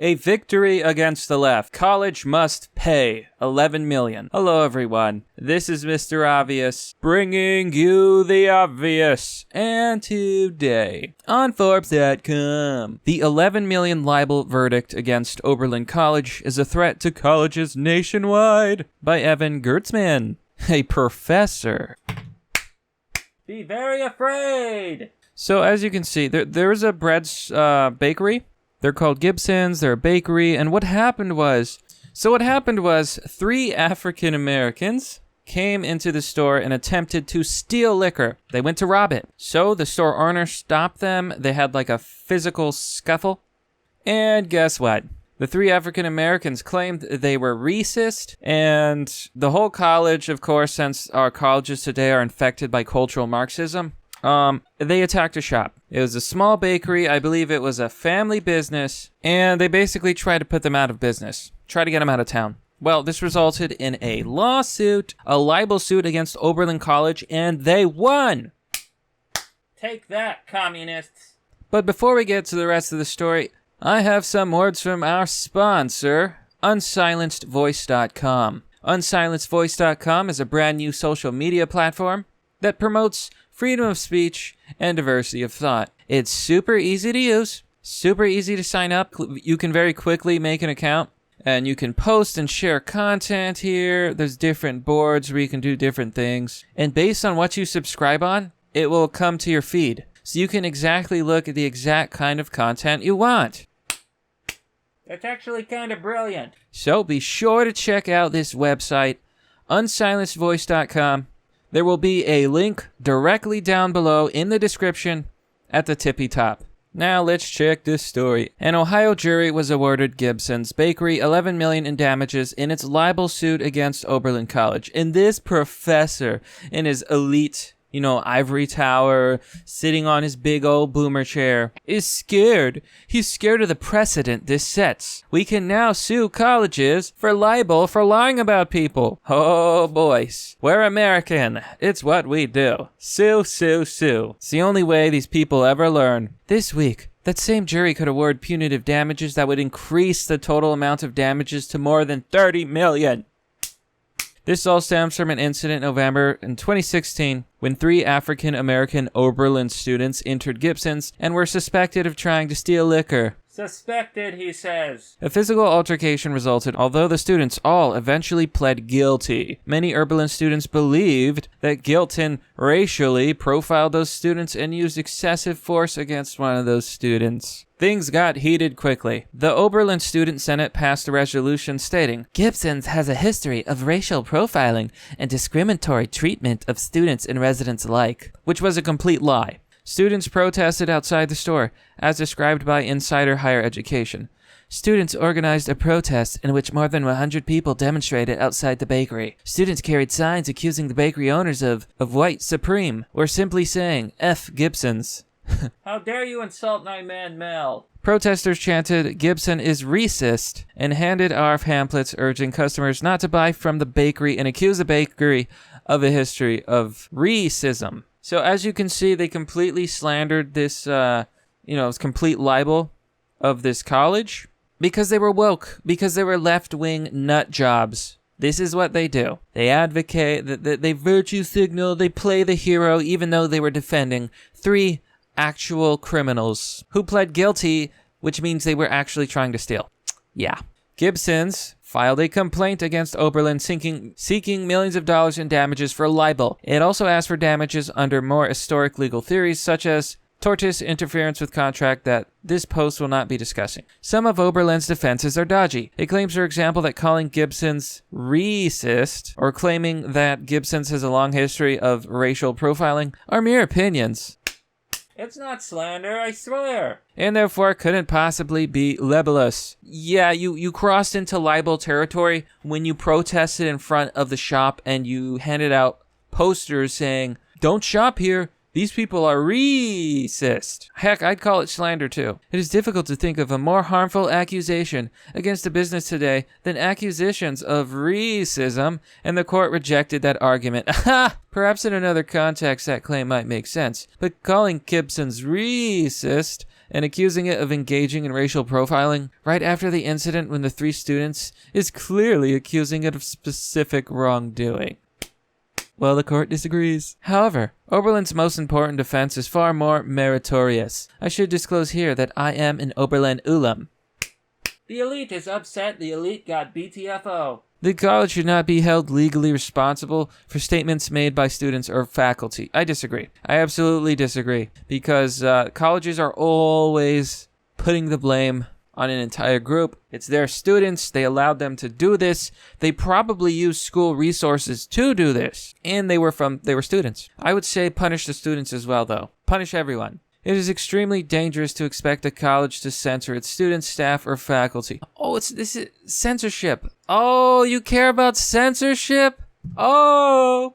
A victory against the left. College must pay 11 million. Hello, everyone. This is Mr. Obvious, bringing you the obvious. And today, on Forbes.com, the 11 million libel verdict against Oberlin College is a threat to colleges nationwide by Evan Gertzman, a professor. Be very afraid. So as you can see, there's a bread bakery. They're called Gibson's. They're a bakery. And what happened was 3 African Americans came into the store and attempted to steal liquor. They went to rob it. So the store owner stopped them. They had like a physical scuffle. And guess what? The 3 African Americans claimed they were racist, and the whole college, of course, since our colleges today are infected by cultural Marxism, they attacked a shop. It was a small bakery. I believe it was a family business, and they basically tried to put them out of business, try to get them out of town. Well, this resulted in a lawsuit, a libel suit against Oberlin College, and they won. Take that, communists. But before we get to the rest of the story, I have some words from our sponsor, unsilencedvoice.com. Unsilencedvoice.com is a brand new social media platform that promotes freedom of speech and diversity of thought. It's super easy to use, super easy to sign up. You can very quickly make an account, and you can post and share content here. There's different boards where you can do different things. And based on what you subscribe on, it will come to your feed. So you can exactly look at the exact kind of content you want. That's actually kind of brilliant. So be sure to check out this website, unsilencedvoice.com. There will be a link directly down below in the description at the tippy top. Now let's check this story. An Ohio jury was awarded Gibson's Bakery $11 million in damages in its libel suit against Oberlin College. And this professor in his elite, ivory tower, sitting on his big old boomer chair, is scared. He's scared of the precedent this sets. We can now sue colleges for libel for lying about people. Oh, boys. We're American. It's what we do. Sue, sue, sue. It's the only way these people ever learn. This week, that same jury could award punitive damages that would increase the total amount of damages to more than $30 million. This all stems from an incident in November in 2016 when 3 African-American Oberlin students entered Gibson's and were suspected of trying to steal liquor. Suspected, he says. A physical altercation resulted, although the students all eventually pled guilty. Many Oberlin students believed that Gibson racially profiled those students and used excessive force against one of those students. Things got heated quickly. The Oberlin Student Senate passed a resolution stating, Gibson's has a history of racial profiling and discriminatory treatment of students and residents alike, which was a complete lie. Students protested outside the store, as described by Insider Higher Education. Students organized a protest in which more than 100 people demonstrated outside the bakery. Students carried signs accusing the bakery owners of white supreme, or simply saying, F Gibson's. How dare you insult my man Mel? Protesters chanted, Gibson is racist, and handed off pamphlets urging customers not to buy from the bakery and accuse the bakery of a history of racism. So as you can see, they completely slandered this, complete libel of this college because they were woke, because they were left-wing nut jobs. This is what they do. They advocate, they virtue signal, they play the hero, even though they were defending 3 actual criminals who pled guilty, which means they were actually trying to steal. Yeah. Gibson's filed a complaint against Oberlin seeking millions of dollars in damages for libel. It also asked for damages under more historic legal theories such as tortious interference with contract that this post will not be discussing. Some of Oberlin's defenses are dodgy. It claims, for example, that calling Gibson's racist or claiming that Gibson's has a long history of racial profiling are mere opinions. It's not slander, I swear. And therefore couldn't possibly be libelous. Yeah, you crossed into libel territory when you protested in front of the shop and you handed out posters saying, don't shop here. These people are racist. Heck, I'd call it slander too. It is difficult to think of a more harmful accusation against a business today than accusations of racism, and the court rejected that argument. Aha! Perhaps in another context that claim might make sense, but calling Gibson's racist and accusing it of engaging in racial profiling right after the incident when the 3 students is clearly accusing it of specific wrongdoing. Well, the court disagrees. However, Oberlin's most important defense is far more meritorious. I should disclose here that I am an Oberlin alum. The elite is upset the elite got BTFO. The college should not be held legally responsible for statements made by students or faculty. I disagree. I absolutely disagree. Because colleges are always putting the blame on an entire group. It's their students. They allowed them to do this. They probably used school resources to do this. And they were students. I would say punish the students as well, though. Punish everyone. It is extremely dangerous to expect a college to censor its students, staff, or faculty. Oh, this is censorship. Oh, you care about censorship? Oh.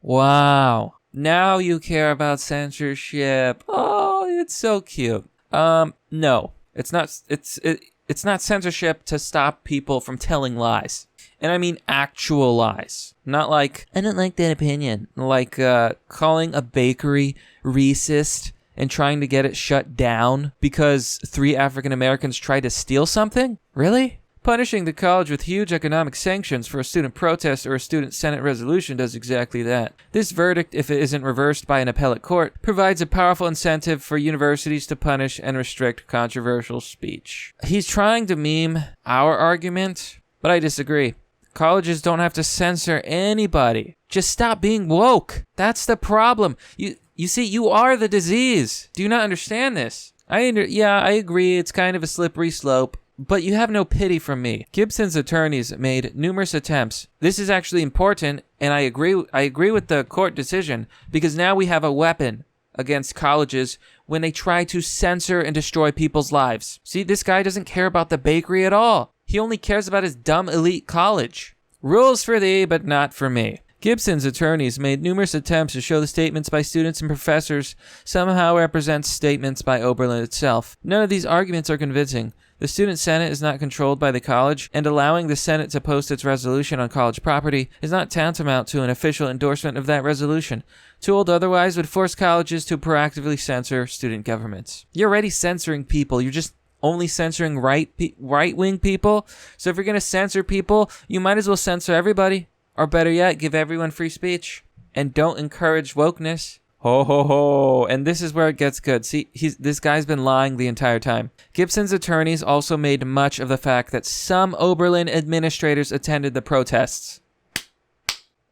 Wow. Now you care about censorship. Oh, it's so cute. No. It's not censorship to stop people from telling lies. And I mean actual lies. Not like, I don't like that opinion. Like calling a bakery racist and trying to get it shut down because 3 African Americans tried to steal something? Really? Punishing the college with huge economic sanctions for a student protest or a student Senate resolution does exactly that. This verdict, if it isn't reversed by an appellate court, provides a powerful incentive for universities to punish and restrict controversial speech. He's trying to meme our argument, but I disagree. Colleges don't have to censor anybody. Just stop being woke. That's the problem. You see, you are the disease. Do you not understand this? I agree. It's kind of a slippery slope. But you have no pity from me. Gibson's attorneys made numerous attempts. This is actually important, and I agree with the court decision, because now we have a weapon against colleges when they try to censor and destroy people's lives. See, this guy doesn't care about the bakery at all. He only cares about his dumb elite college. Rules for thee, but not for me. Gibson's attorneys made numerous attempts to show the statements by students and professors somehow represent statements by Oberlin itself. None of these arguments are convincing. The Student Senate is not controlled by the college, and allowing the Senate to post its resolution on college property is not tantamount to an official endorsement of that resolution. To hold otherwise would force colleges to proactively censor student governments. You're already censoring people. You're just only censoring right-wing people. So if you're going to censor people, you might as well censor everybody. Or better yet, give everyone free speech. And don't encourage wokeness. Ho, ho, ho. And this is where it gets good. See, this guy's been lying the entire time. Gibson's attorneys also made much of the fact that some Oberlin administrators attended the protests.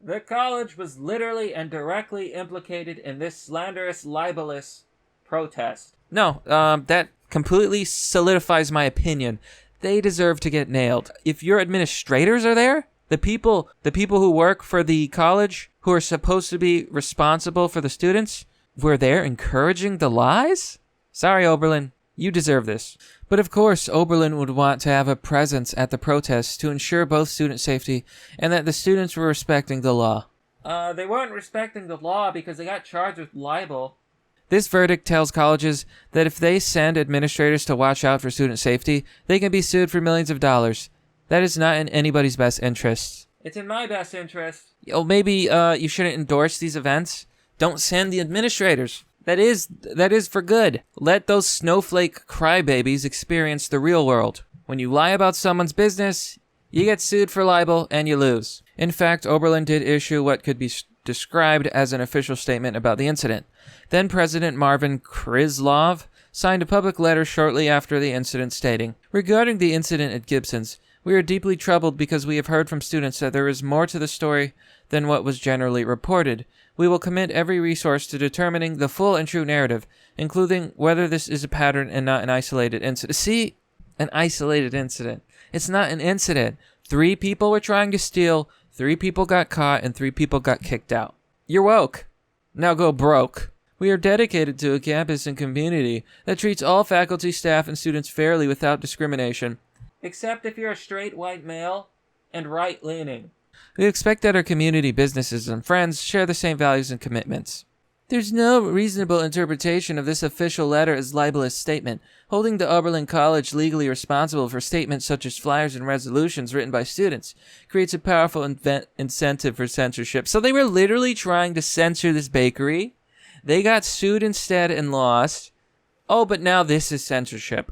The college was literally and directly implicated in this slanderous, libelous protest. No, that completely solidifies my opinion. They deserve to get nailed. If your administrators are there, the people who work for the college, who are supposed to be responsible for the students, were there encouraging the lies? Sorry, Oberlin. You deserve this. But of course, Oberlin would want to have a presence at the protests to ensure both student safety and that the students were respecting the law. They weren't respecting the law because they got charged with libel. This verdict tells colleges that if they send administrators to watch out for student safety, they can be sued for millions of dollars. That is not in anybody's best interest. It's in my best interest. Oh, maybe you shouldn't endorse these events? Don't send the administrators. That is for good. Let those snowflake crybabies experience the real world. When you lie about someone's business, you get sued for libel and you lose. In fact, Oberlin did issue what could be described as an official statement about the incident. Then President Marvin Krislov signed a public letter shortly after the incident stating, "Regarding the incident at Gibson's, we are deeply troubled because we have heard from students that there is more to the story than what was generally reported. We will commit every resource to determining the full and true narrative, including whether this is a pattern and not an isolated incident." See? An isolated incident. It's not an incident. 3 people were trying to steal, 3 people got caught, and 3 people got kicked out. You're woke. Now go broke. We are dedicated to a campus and community that treats all faculty, staff, and students fairly without discrimination. Except if you're a straight white male and right-leaning. We expect that our community, businesses, and friends share the same values and commitments. There's no reasonable interpretation of this official letter as libelous statement. Holding the Oberlin College legally responsible for statements such as flyers and resolutions written by students creates a powerful incentive for censorship. So they were literally trying to censor this bakery. They got sued instead and lost. Oh, but now this is censorship.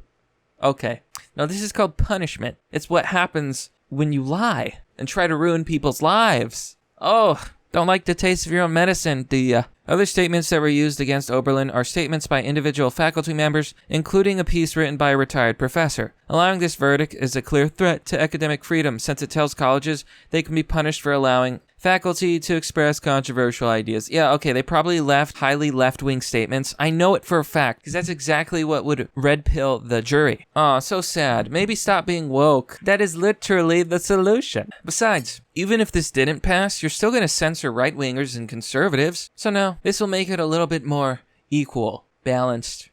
Okay. Now this is called punishment. It's what happens when you lie and try to ruin people's lives. Oh, don't like the taste of your own medicine, do ya? Other statements that were used against Oberlin are statements by individual faculty members, including a piece written by a retired professor. Allowing this verdict is a clear threat to academic freedom, since it tells colleges they can be punished for allowing faculty to express controversial ideas. Yeah, okay, they probably left highly left-wing statements. I know it for a fact, because that's exactly what would red pill the jury. Aw, so sad. Maybe stop being woke. That is literally the solution. Besides, even if this didn't pass, you're still going to censor right-wingers and conservatives. So no, this will make it a little bit more equal, balanced,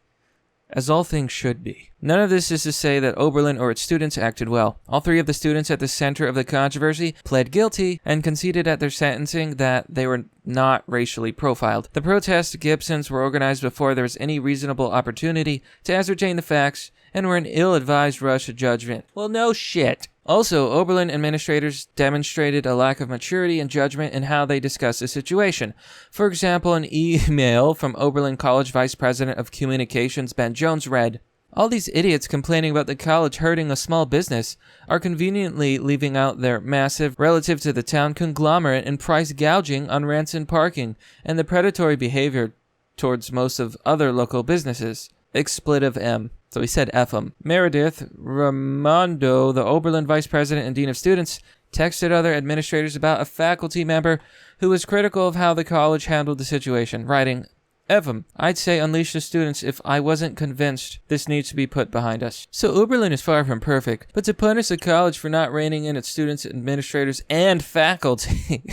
as all things should be. None of this is to say that Oberlin or its students acted well. All three of the students at the center of the controversy pled guilty and conceded at their sentencing that they were not racially profiled. The protests at Gibson's were organized before there was any reasonable opportunity to ascertain the facts and were an ill-advised rush to judgment. Well, no shit. Also, Oberlin administrators demonstrated a lack of maturity and judgment in how they discussed the situation. For example, an email from Oberlin College Vice President of Communications Ben Jones read, "All these idiots complaining about the college hurting a small business are conveniently leaving out their massive, relative to the town, conglomerate and price gouging on rents and parking, and the predatory behavior towards most of other local businesses." Expletive M. So he said F him. Meredith Raimondo, the Oberlin Vice President and Dean of Students, texted other administrators about a faculty member who was critical of how the college handled the situation, writing, F him. I'd say unleash the students if I wasn't convinced this needs to be put behind us. So Oberlin is far from perfect, but to punish the college for not reining in its students, administrators, and faculty,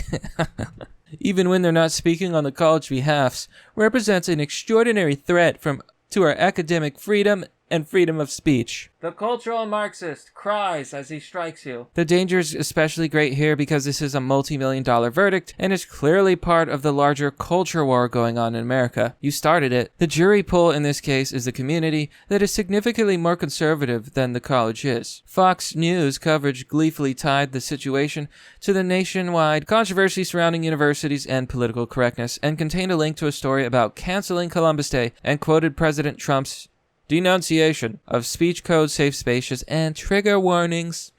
even when they're not speaking on the college behalfs, represents an extraordinary threat to our academic freedom and freedom of speech. The cultural Marxist cries as he strikes you. The danger is especially great here because this is a multi-million-dollar verdict and is clearly part of the larger culture war going on in America. You started it. The jury pool in this case is the community that is significantly more conservative than the college is. Fox News coverage gleefully tied the situation to the nationwide controversy surrounding universities and political correctness and contained a link to a story about canceling Columbus Day and quoted President Trump's denunciation of speech code, safe spaces, and trigger warnings.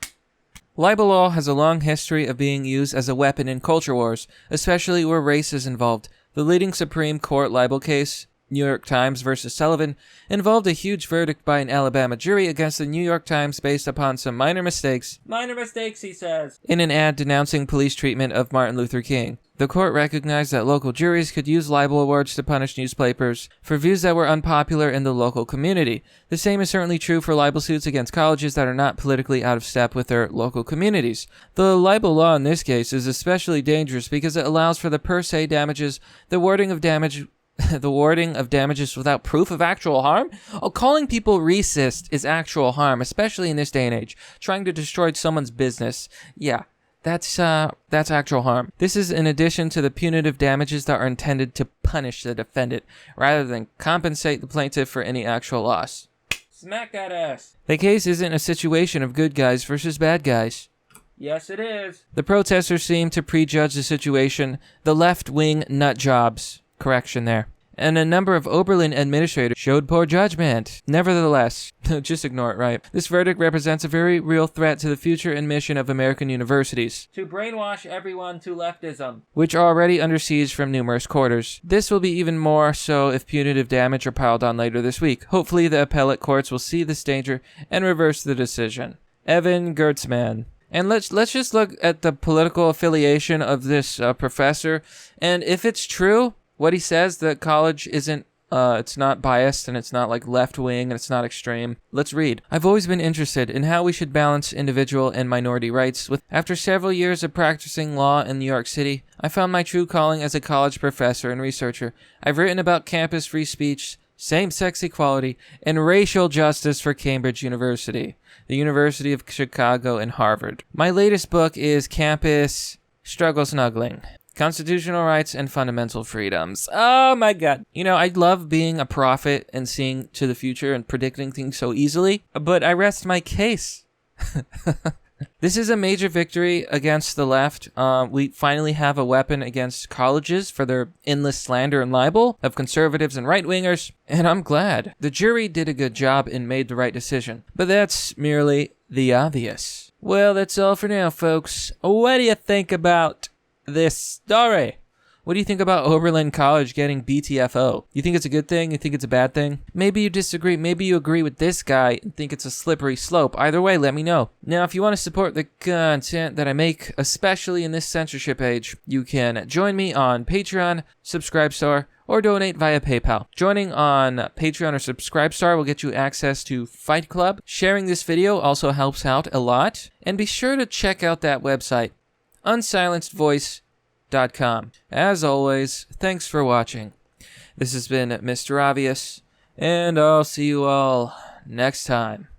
Libel law has a long history of being used as a weapon in culture wars, especially where race is involved. The leading Supreme Court libel case, New York Times versus Sullivan, involved a huge verdict by an Alabama jury against the New York Times based upon some minor mistakes, he says, in an ad denouncing police treatment of Martin Luther King. The court recognized that local juries could use libel awards to punish newspapers for views that were unpopular in the local community. The same is certainly true for libel suits against colleges that are not politically out of step with their local communities. The libel law in this case is especially dangerous because it allows for the per se damages, the warding of damages without proof of actual harm? Oh, calling people racist is actual harm, especially in this day and age. Trying to destroy someone's business. Yeah. That's actual harm. This is in addition to the punitive damages that are intended to punish the defendant, rather than compensate the plaintiff for any actual loss. Smack that ass. The case isn't a situation of good guys versus bad guys. Yes, it is. The protesters seem to prejudge the situation. The left-wing nut jobs. Correction there. And a number of Oberlin administrators showed poor judgment. Nevertheless, just ignore it, right? This verdict represents a very real threat to the future and mission of American universities. To brainwash everyone to leftism, which are already under siege from numerous quarters. This will be even more so if punitive damage are piled on later this week. Hopefully the appellate courts will see this danger and reverse the decision. Evan Gertzman. And let's just look at the political affiliation of this professor. And if it's true, what he says, that college isn't, it's not biased and it's not like left-wing and it's not extreme. Let's read. I've always been interested in how we should balance individual and minority rights. After several years of practicing law in New York City, I found my true calling as a college professor and researcher. I've written about campus free speech, same-sex equality, and racial justice for Cambridge University, the University of Chicago, and Harvard. My latest book is Campus Struggle Snuggling. Constitutional rights and fundamental freedoms. Oh my god. You know, I love being a prophet and seeing to the future and predicting things so easily, but I rest my case. This is a major victory against the left. We finally have a weapon against colleges for their endless slander and libel of conservatives and right-wingers, and I'm glad. The jury did a good job and made the right decision, but that's merely the obvious. Well, that's all for now, folks. What do you think about this story? What do you think about Oberlin College getting BTFO? You think it's a good thing? You think it's a bad thing? Maybe you disagree. Maybe you agree with this guy and think it's a slippery slope. Either way, let me know. Now, if you want to support the content that I make, especially in this censorship age, you can join me on Patreon, Subscribestar, or donate via PayPal. Joining on Patreon or Subscribestar will get you access to Fight Club. Sharing this video also helps out a lot. And be sure to check out that website, unsilencedvoice.com. As always, thanks for watching. This has been Mr. Obvious, and I'll see you all next time.